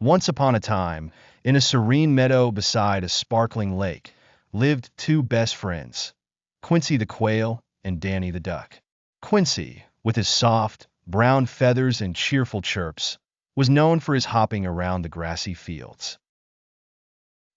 Once upon a time, in a serene meadow beside a sparkling lake, lived two best friends, Quincy the quail and Danny the duck. Quincy, with his soft, brown feathers and cheerful chirps, was known for his hopping around the grassy fields.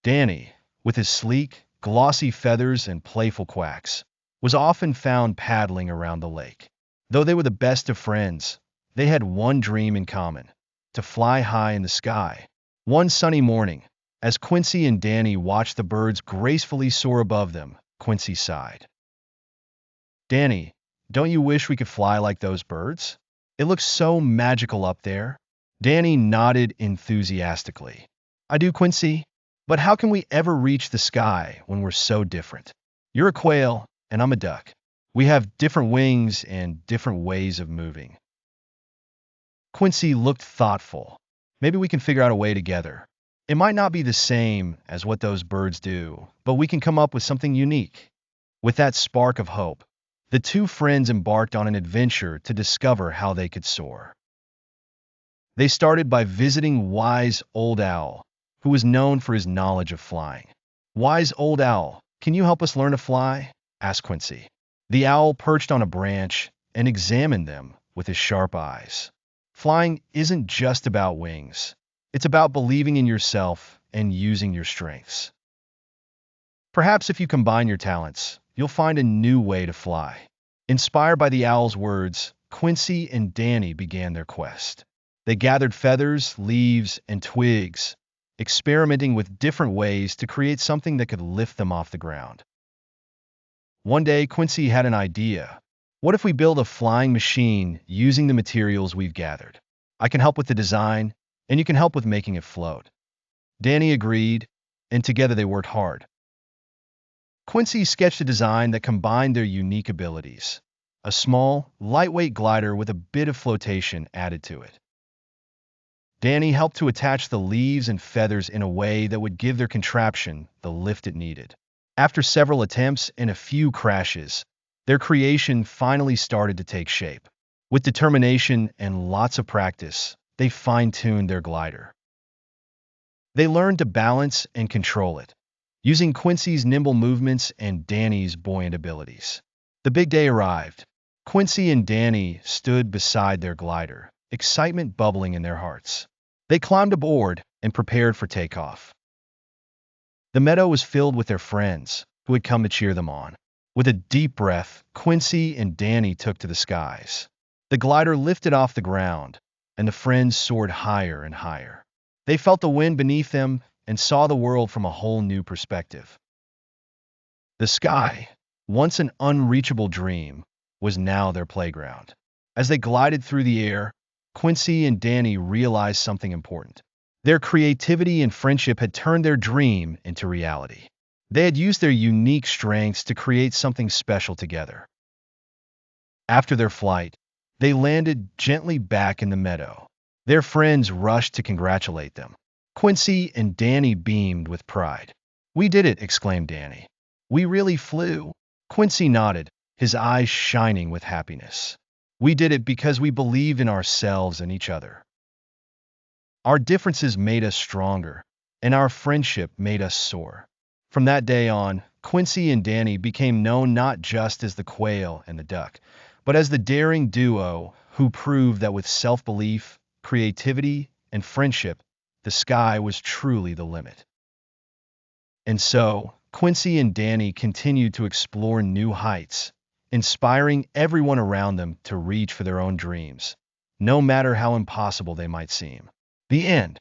Danny, with his sleek, glossy feathers and playful quacks, was often found paddling around the lake. Though they were the best of friends, they had one dream in common: to fly high in the sky. One sunny morning, as Quincy and Danny watched the birds gracefully soar above them, Quincy sighed. "Danny, don't you wish we could fly like those birds? It looks so magical up there." Danny nodded enthusiastically. "I do, Quincy, but how can we ever reach the sky when we're so different? You're a quail, and I'm a duck. We have different wings and different ways of moving." Quincy looked thoughtful. "Maybe we can figure out a way together. It might not be the same as what those birds do, but we can come up with something unique." With that spark of hope, the two friends embarked on an adventure to discover how they could soar. They started by visiting Wise Old Owl, who was known for his knowledge of flying. "Wise Old Owl, can you help us learn to fly?" asked Quincy. The owl perched on a branch and examined them with his sharp eyes. "Flying isn't just about wings. It's about believing in yourself and using your strengths. Perhaps if you combine your talents, you'll find a new way to fly." Inspired by the owl's words, Quincy and Danny began their quest. They gathered feathers, leaves, and twigs, experimenting with different ways to create something that could lift them off the ground. One day, Quincy had an idea. "What if we build a flying machine using the materials we've gathered? I can help with the design, and you can help with making it float." Danny agreed, and together they worked hard. Quincy sketched a design that combined their unique abilities: a small, lightweight glider with a bit of flotation added to it. Danny helped to attach the leaves and feathers in a way that would give their contraption the lift it needed. After several attempts and a few crashes, their creation finally started to take shape. With determination and lots of practice, they fine-tuned their glider. They learned to balance and control it, using Quincy's nimble movements and Danny's buoyant abilities. The big day arrived. Quincy and Danny stood beside their glider, excitement bubbling in their hearts. They climbed aboard and prepared for takeoff. The meadow was filled with their friends, who had come to cheer them on. With a deep breath, Quincy and Danny took to the skies. The glider lifted off the ground, and the friends soared higher and higher. They felt the wind beneath them and saw the world from a whole new perspective. The sky, once an unreachable dream, was now their playground. As they glided through the air, Quincy and Danny realized something important. Their creativity and friendship had turned their dream into reality. They had used their unique strengths to create something special together. After their flight, they landed gently back in the meadow. Their friends rushed to congratulate them. Quincy and Danny beamed with pride. "We did it!" exclaimed Danny. "We really flew!" Quincy nodded, his eyes shining with happiness. "We did it because we believed in ourselves and each other. Our differences made us stronger, and our friendship made us soar." From that day on, Quincy and Danny became known not just as the quail and the duck, but as the daring duo who proved that with self-belief, creativity, and friendship, the sky was truly the limit. And so, Quincy and Danny continued to explore new heights, inspiring everyone around them to reach for their own dreams, no matter how impossible they might seem. The end.